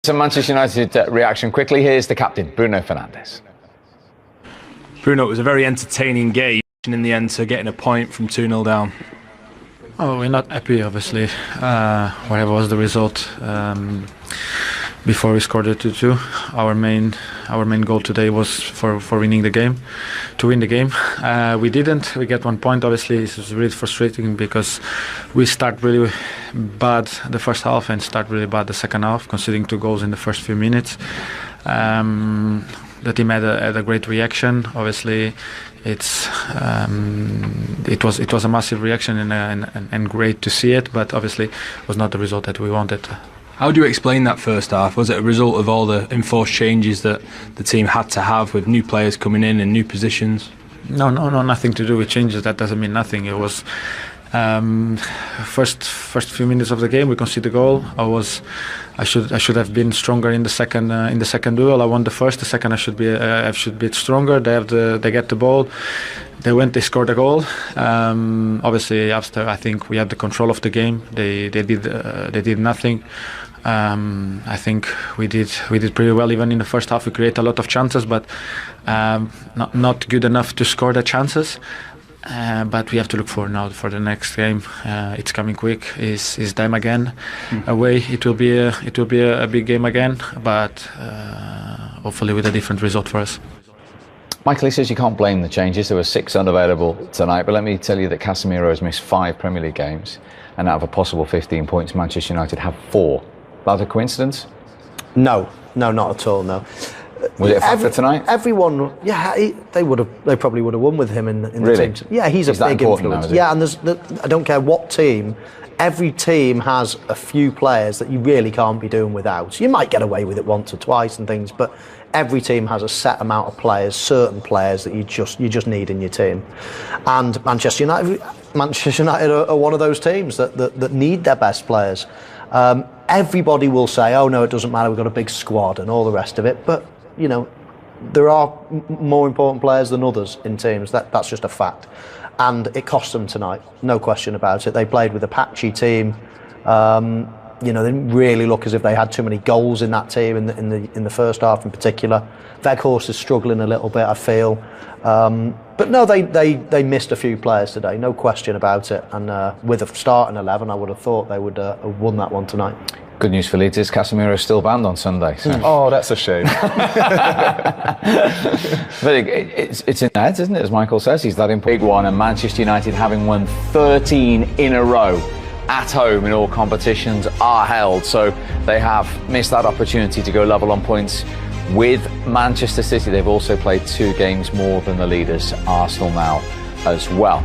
Some Manchester United reaction quickly. Here's the captain, Bruno Fernandes. Bruno, it was a very entertaining game, and in the end, so getting a point from 2-0 down. Oh, we're not happy, obviously. Whatever was the result before we scored the 2-2, our main goal today was for winning the game, to win the game. We didn't. We get 1 point. Obviously, it was really frustrating because we start really bad the first half and start really bad the second half, conceding 2 goals in the first few minutes. The team had a great reaction. Obviously, it was a massive reaction and great to see it, but obviously it was not the result that we wanted. How do you explain that first half? Was it a result of all the enforced changes that the team had to have with new players coming in and new positions? No, nothing to do with changes. That doesn't mean nothing. It was first few minutes of the game we conceded the goal. I should have been stronger in the second duel. I won the first. The second I should be stronger. They get the ball. They scored a goal. Obviously after I think we had the control of the game. They did nothing. I think we did pretty well even in the first half. We created a lot of chances, but not good enough to score the chances. But we have to look for the next game. It's coming quick. Is them again away? It will be a big game again, but hopefully with a different result for us. Michael, he says you can't blame the changes. There were 6 unavailable tonight, but let me tell you that Casemiro has missed 5 Premier League games, and out of a possible 15 points, Manchester United have 4. That a coincidence? No, not at all. No. Was it a factor tonight? Everyone, yeah, they probably would have won with him in the really? team. Yeah, he's a big influence. Now, yeah, and I don't care what team. Every team has a few players that you really can't be doing without. You might get away with it once or twice and things, but every team has a set amount of players, certain players that you just need in your team. And Manchester United are one of those teams that need their best players. Everybody will say, "Oh no, it doesn't matter. We've got a big squad and all the rest of it." But you know, there are more important players than others in teams. That's just a fact, and it cost them tonight, no question about it. They played with a patchy team. They didn't really look as if they had too many goals in that team in the first half in particular. Weghorst is struggling a little bit, I feel. But no, they missed a few players today, no question about it. And with a starting 11, I would have thought they would have won that one tonight. Good news for Leeds is Casemiro is still banned on Sunday. So. Oh, that's a shame. But it's in their heads, isn't it? As Michael says, he's that important. Big one, and Manchester United, having won 13 in a row at home in all competitions, are held. So they have missed that opportunity to go level on points with Manchester City. They've also played 2 games more than the leaders, Arsenal, now as well.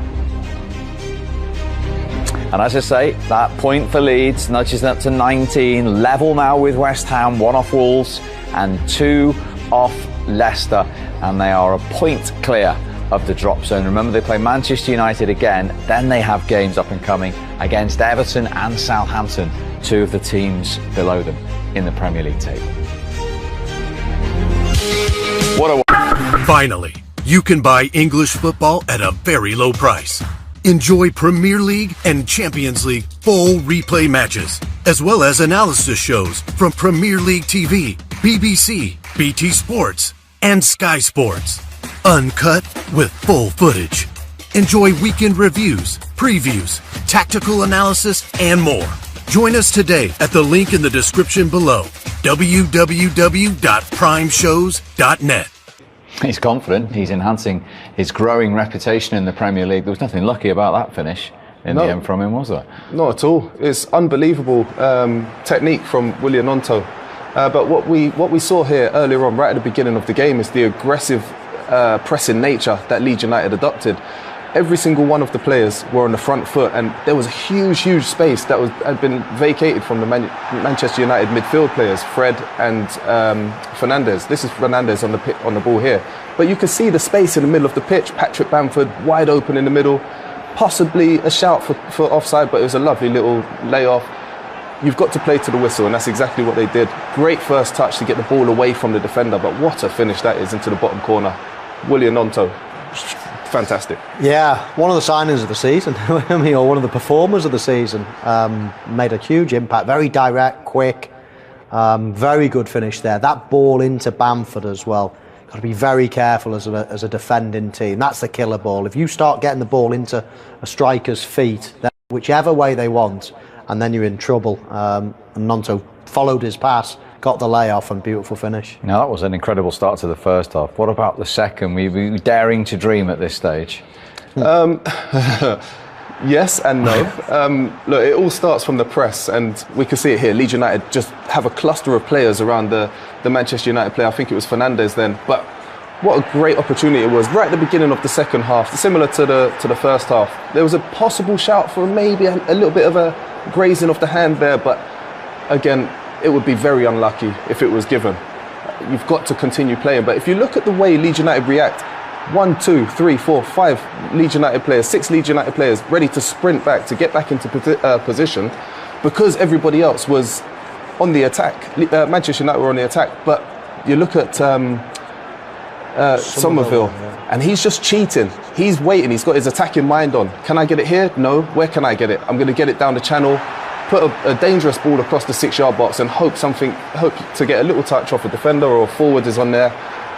And as I say, that point for Leeds nudges them up to 19, level now with West Ham, 1 off Wolves and 2 off Leicester, and they are a point clear of the drop zone. Remember, they play Manchester United again, then they have games up and coming against Everton and Southampton, 2 of the teams below them in the Premier League table. Finally, you can buy English football at a very low price. Enjoy Premier League and Champions League full replay matches, as well as analysis shows from Premier League TV, BBC, BT Sports, and Sky Sports. Uncut with full footage. Enjoy weekend reviews, previews, tactical analysis, and more. Join us today at the link in the description below, www.primeshows.net. He's confident. He's enhancing his growing reputation in the Premier League. There was nothing lucky about that finish in the end from him, was there? Not at all. It's unbelievable technique from Willian Onto. But what we saw here earlier on, right at the beginning of the game, is the aggressive pressing nature that Leeds United adopted. Every single one of the players were on the front foot, and there was a huge space that had been vacated from the Manchester United midfield players, Fred and Fernandes. This is Fernandes on the ball here. But you can see the space in the middle of the pitch. Patrick Bamford wide open in the middle. Possibly a shout for offside, but it was a lovely little layoff. You've got to play to the whistle, and that's exactly what they did. Great first touch to get the ball away from the defender, but what a finish that is into the bottom corner. Willian Onto. Fantastic. Yeah, one of the signings of the season, or one of the performers of the season, made a huge impact. Very direct, quick, Very good finish there. That ball into Bamford as well. Got to be very careful as a defending team. That's the killer ball. If you start getting the ball into a striker's feet, then whichever way they want, and then you're in trouble. And Gnonto followed his pass, got the layoff, and beautiful finish. Now that was an incredible start to the first half. What about the second? Were you daring to dream at this stage? Yes and no. Look, it all starts from the press, and we can see it here. Leeds United just have a cluster of players around the Manchester United player. I think it was Fernandes then. But what a great opportunity it was right at the beginning of the second half, similar to the first half. There was a possible shout for maybe a little bit of a grazing of the hand there, but again, it would be very unlucky if it was given. You've got to continue playing. But if you look at the way Leeds United react, 1, 2, 3, 4, 5 Leeds United players, 6 Leeds United players ready to sprint back to get back into position, because everybody else was on the attack. Manchester United were on the attack, but you look at Somerville, and he's just cheating. He's waiting. He's got his attacking mind on. Can I get it here? No. Where can I get it? I'm going to get it down the channel, put a dangerous ball across the 6-yard box, and hope to get a little touch off a defender or a forward is on there.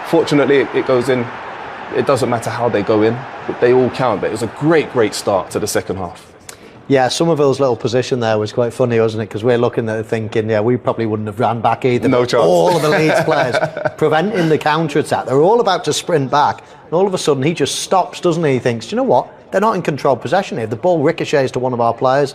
Fortunately, it goes in. It doesn't matter how they go in, but they all count. But it was a great start to the second half. Yeah, Somerville's little position there was quite funny, wasn't it? Because we're looking at it thinking, yeah, we probably wouldn't have ran back either. No chance. All of the Leeds players preventing the counter-attack. They're all about to sprint back. And all of a sudden, he just stops, doesn't he? He thinks, do you know what? They're not in control possession here. If the ball ricochets to one of our players,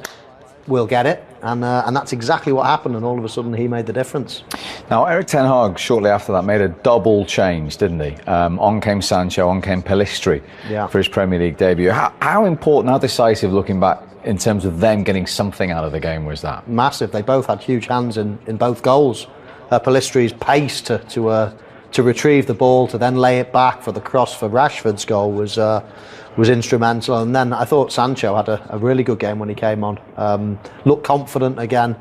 we'll get it. And that's exactly what happened. And all of a sudden, he made the difference. Now, Eric Ten Hag, shortly after that, made a double change, didn't he? On came Sancho, on came Pellistri for his Premier League debut. How important, how decisive, looking back, in terms of them getting something out of the game, was that? Massive. They both had huge hands in both goals. Pellistri's pace to retrieve the ball, to then lay it back for the cross for Rashford's goal was instrumental. And then I thought Sancho had a really good game when he came on. Looked confident again.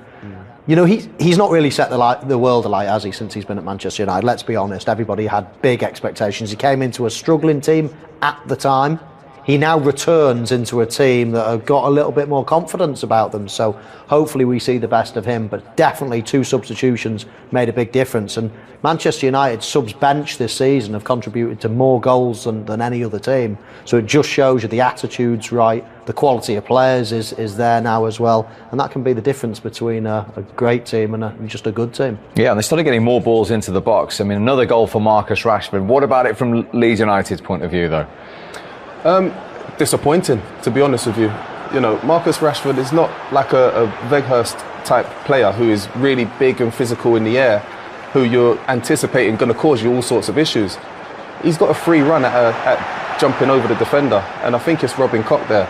You know, he's not really set the world alight, has he, since he's been at Manchester United? Let's be honest, everybody had big expectations. He came into a struggling team at the time. He now returns into a team that have got a little bit more confidence about them. So hopefully we see the best of him. But definitely 2 substitutions made a big difference. And Manchester United subs bench this season have contributed to more goals than any other team. So it just shows you the attitude's right. The quality of players is there now as well. And that can be the difference between a great team and just a good team. Yeah, and they started getting more balls into the box. I mean, another goal for Marcus Rashford. What about it from Leeds United's point of view, though? Disappointing, to be honest with you. You know, Marcus Rashford is not like a Weghorst type player who is really big and physical in the air, who you're anticipating going to cause you all sorts of issues. He's got a free run at jumping over the defender, and I think it's Robin Koch there.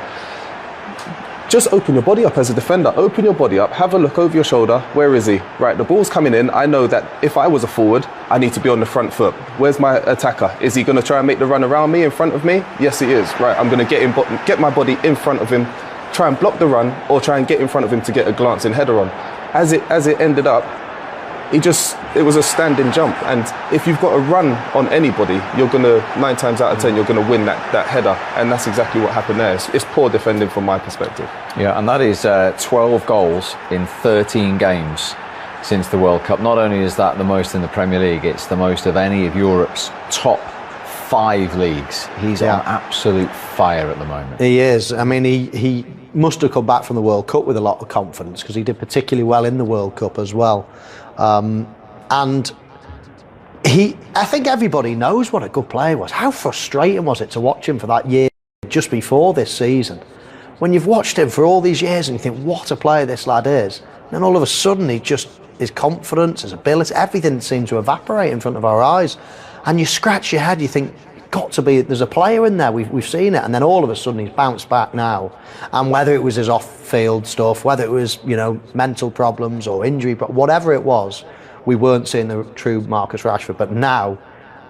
Just open your body up as a defender. Open your body up, have a look over your shoulder. Where is he? Right, the ball's coming in. I know that if I was a forward, I need to be on the front foot. Where's my attacker? Is he going to try and make the run around me, in front of me? Yes, he is. Right, I'm going to get my body in front of him, try and block the run, or try and get in front of him to get a glancing header on. As it ended up, it was a standing jump, and if you've got a run on anybody, you're going to, 9 times out of 10, you're going to win that header, and that's exactly what happened there. It's poor defending from my perspective. Yeah, and that is 12 goals in 13 games since the World Cup. Not only is that the most in the Premier League, it's the most of any of Europe's top 5 leagues. He's on absolute fire at the moment. He is. I mean, he must have come back from the World Cup with a lot of confidence, because he did particularly well in the World Cup as well. And I think everybody knows what a good player was. How frustrating was it to watch him for that year just before this season? When you've watched him for all these years and you think, what a player this lad is. And then all of a sudden, his confidence, his ability, everything seemed to evaporate in front of our eyes. And you scratch your head, you think, there's a player in there, we've seen it. And then all of a sudden he's bounced back now. And whether it was his off-field stuff, whether it was, mental problems or injury, whatever it was, we weren't seeing the true Marcus Rashford. But now,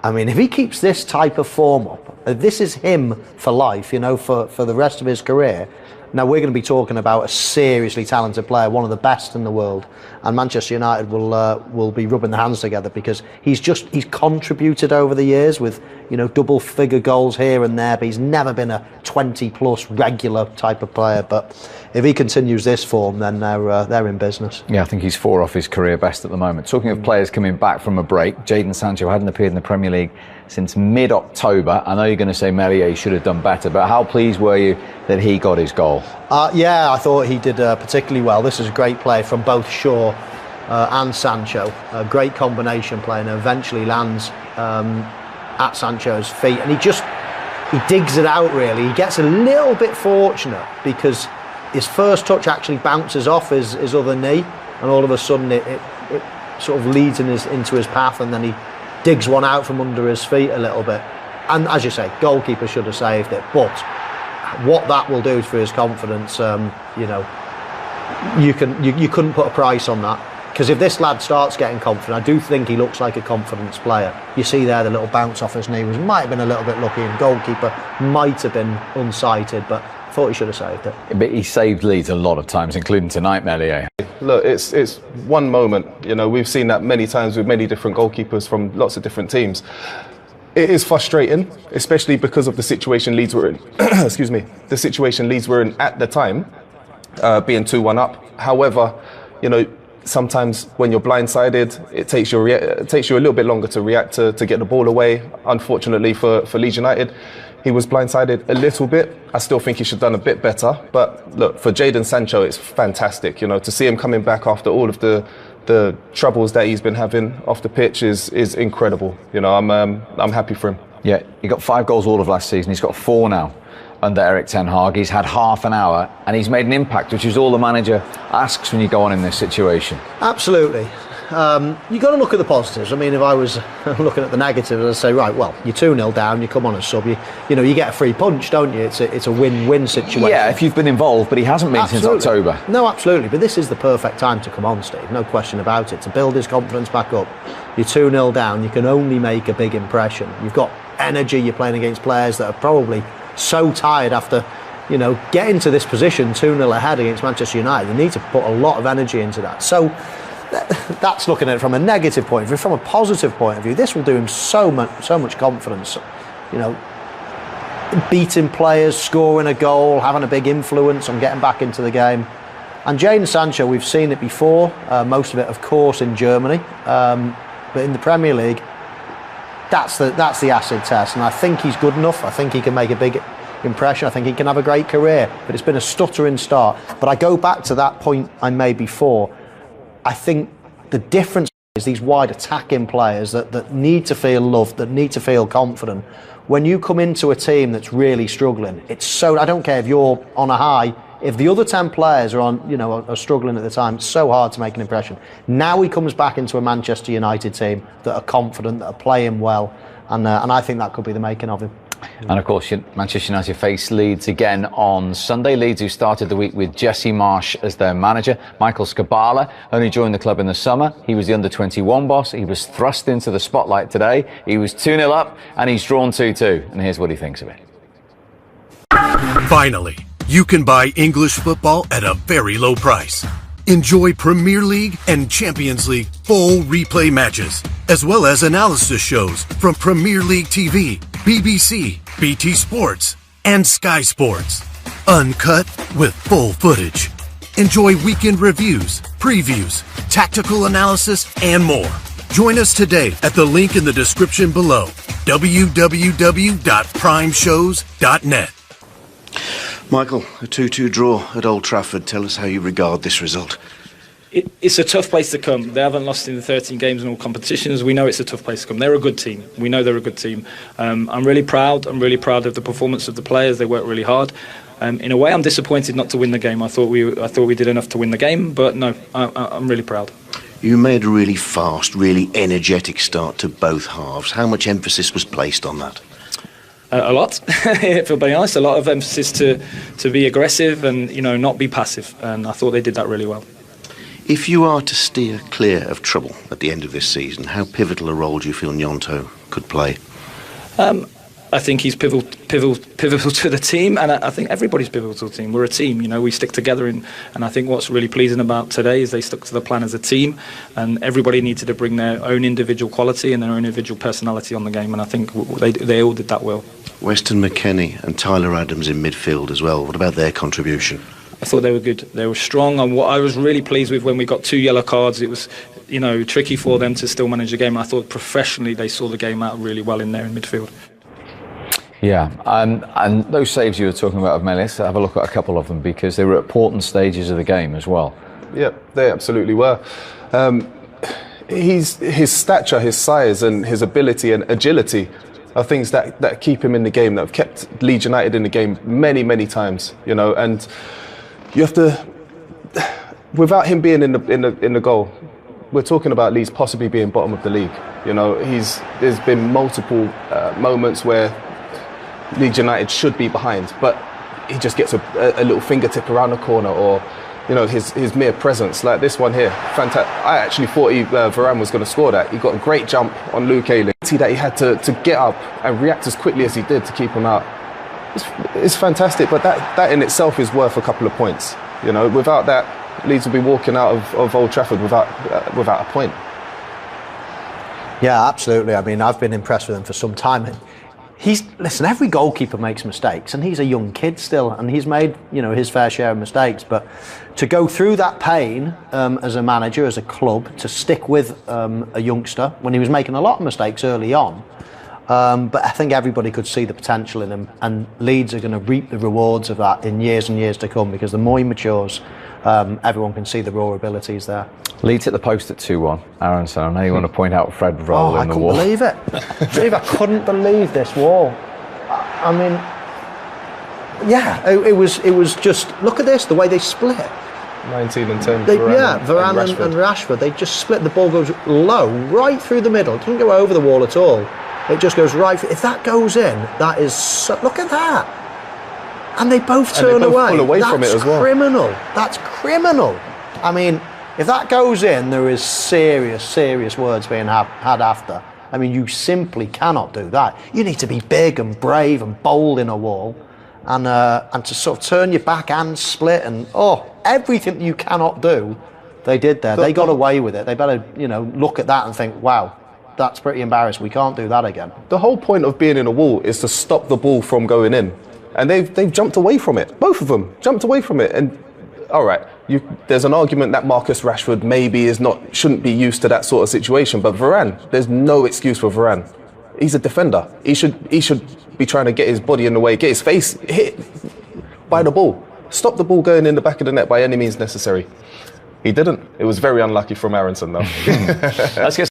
I mean, if he keeps this type of form up, if this is him for life, for the rest of his career, now we're going to be talking about a seriously talented player, one of the best in the world, and Manchester United will be rubbing their hands together, because he's contributed over the years with double-figure goals here and there, but he's never been a 20-plus regular type of player. But if he continues this form, then they're in business. Yeah, I think he's 4 off his career best at the moment. Talking of players coming back from a break, Jadon Sancho hadn't appeared in the Premier League since mid-October. I know you're going to say Meslier should have done better, but how pleased were you that he got his goal? Yeah, I thought he did particularly well. This is a great play from both Shaw and Sancho. A great combination play, and eventually lands at Sancho's feet, and he digs it out really. He gets a little bit fortunate because his first touch actually bounces off his other knee, and all of a sudden it sort of leads into his path, and then he digs one out from under his feet a little bit. And as you say, goalkeeper should have saved it, but what that will do for his confidence, you couldn't put a price on that. Because if this lad starts getting confident, I do think he looks like a confidence player. You see there the little bounce off his knee, which might have been a little bit lucky, and goalkeeper might have been unsighted, but I thought he should have saved it. But he saved Leeds a lot of times, including tonight, Meslier. Look, it's one moment. We've seen that many times with many different goalkeepers from lots of different teams. It is frustrating, especially because of the situation Leeds were in. Excuse me. The situation Leeds were in at the time, being 2-1 up. However, sometimes when you're blindsided, it takes you a little bit longer to react to get the ball away. Unfortunately for Leeds United, he was blindsided a little bit. I still think he should have done a bit better. But look, for Jadon Sancho, it's fantastic. To see him coming back after all of the troubles that he's been having off the pitch is incredible. I'm happy for him. Yeah, he got 5 goals all of last season. He's got 4 now under Eric Ten Hag. He's had half an hour and he's made an impact, which is all the manager asks when you go on in this situation. Absolutely. You've got to look at the positives. I mean, if I was looking at the negatives, I'd say, right, well, you're 2-0 down, you come on as sub, you get a free punch, don't you? It's a win-win situation. Yeah, if you've been involved, but he hasn't been since October. No, absolutely. But this is the perfect time to come on, Steve. No question about it. To build his confidence back up. You're 2-0 down, you can only make a big impression. You've got energy, you're playing against players that are probably so tired after getting to this position 2-0 ahead against Manchester United. They need to put a lot of energy into that. So that's looking at it from a negative point of view. From a positive point of view, this will do him so much confidence. Beating players, scoring a goal, having a big influence on getting back into the game. And Jadon Sancho, we've seen it before, most of it of course in Germany, but in the Premier League, that's the acid test, and I think he's good enough. I think he can make a big impression. I think he can have a great career, but it's been a stuttering start. But I go back to that point I made before. I think the difference is these wide attacking players that need to feel loved, that need to feel confident. When you come into a team that's really struggling, I don't care if you're on a high, if the other 10 players are are struggling at the time, it's so hard to make an impression. Now he comes back into a Manchester United team that are confident, that are playing well, and I think that could be the making of him. And of course, Manchester United face Leeds again on Sunday. Leeds, who started the week with Jesse Marsch as their manager. Michael Skabala only joined the club in the summer. He was the under-21 boss. He was thrust into the spotlight today. He was 2-0 up and he's drawn 2-2. And here's what he thinks of it. Finally, you can buy English football at a very low price. Enjoy Premier League and Champions League full replay matches, as well as analysis shows from Premier League TV, BBC, BT Sports, and Sky Sports. Uncut with full footage. Enjoy weekend reviews, previews, tactical analysis, and more. Join us today at the link in the description below, www.primeshows.net. Michael, a 2-2 draw at Old Trafford. Tell us how you regard this result. It's a tough place to come. They haven't lost in the 13 games in all competitions. We know it's a tough place to come. They're a good team. We know they're a good team. I'm really proud. I'm really proud of the performance of the players. They worked really hard. In a way, I'm disappointed not to win the game. I thought we did enough to win the game, but no, I'm really proud. You made a really fast, really energetic start to both halves. How much emphasis was placed on that? A lot, if I'm being honest. A lot of emphasis to be aggressive and not be passive. And I thought they did that really well. If you are to steer clear of trouble at the end of this season, how pivotal a role do you feel Gnonto could play? I think he's pivotal to the team, and I think everybody's pivotal to the team. We're a team, we stick together, and I think what's really pleasing about today is they stuck to the plan as a team, and everybody needed to bring their own individual quality and their own individual personality on the game, and I think they all did that well. Weston McKennie and Tyler Adams in midfield as well. What about their contribution? I thought they were good. They were strong. And what I was really pleased with when we got 2 yellow cards, it was, tricky for them to still manage the game. I thought professionally they saw the game out really well in there in midfield. Yeah, and those saves you were talking about of Melis, have a look at a couple of them because they were at important stages of the game as well. Yeah, they absolutely were. His stature, his size and his ability and agility are things that keep him in the game, that have kept Leeds United in the game many, many times, and you have to, without him being in the goal, we're talking about Leeds possibly being bottom of the league. There's been multiple moments where Leeds United should be behind, but he just gets a little fingertip around the corner, or his mere presence, like this one here. Fantastic. I actually thought Varane was going to score that. He got a great jump on Luke Ayling. That he had to get up and react as quickly as he did to keep him out. It's fantastic, but that in itself is worth a couple of points. Without that, Leeds will be walking out of Old Trafford without a point. Yeah, absolutely. I mean, I've been impressed with him for some time. Listen, every goalkeeper makes mistakes, and he's a young kid still, and he's made his fair share of mistakes. But to go through that pain as a manager, as a club, to stick with a youngster when he was making a lot of mistakes early on, but I think everybody could see the potential in him, and Leeds are going to reap the rewards of that in years and years to come, because the more he matures, everyone can see the raw abilities there. Leeds hit the post at 2-1. Aronson, I know you want to point out Fred roll in the wall. I couldn't believe it. I couldn't believe this wall. I mean, yeah, it was just, look at this, the way they split. 19 and 10. Varane and Rashford, they just split. The ball goes low, right through the middle. It doesn't go over the wall at all. It just goes right. If that goes in, that is look at that. And they both turn away. Pull away from it as well. That's criminal. I mean, if that goes in, there is serious words being had after. I mean, you simply cannot do that. You need to be big and brave and bold in a wall, and to sort of turn your back and split and everything that you cannot do, they did there. They got away with it. They better look at that and think, wow, that's pretty embarrassing. We can't do that again. The whole point of being in a wall is to stop the ball from going in, and they've jumped away from it. Both of them jumped away from it, and all right. There's an argument that Marcus Rashford maybe shouldn't be used to that sort of situation, but Varane, there's no excuse for Varane. He's a defender. He should be trying to get his body in the way, get his face hit by the ball. Stop the ball going in the back of the net by any means necessary. He didn't. It was very unlucky from Aronson, though. Let's get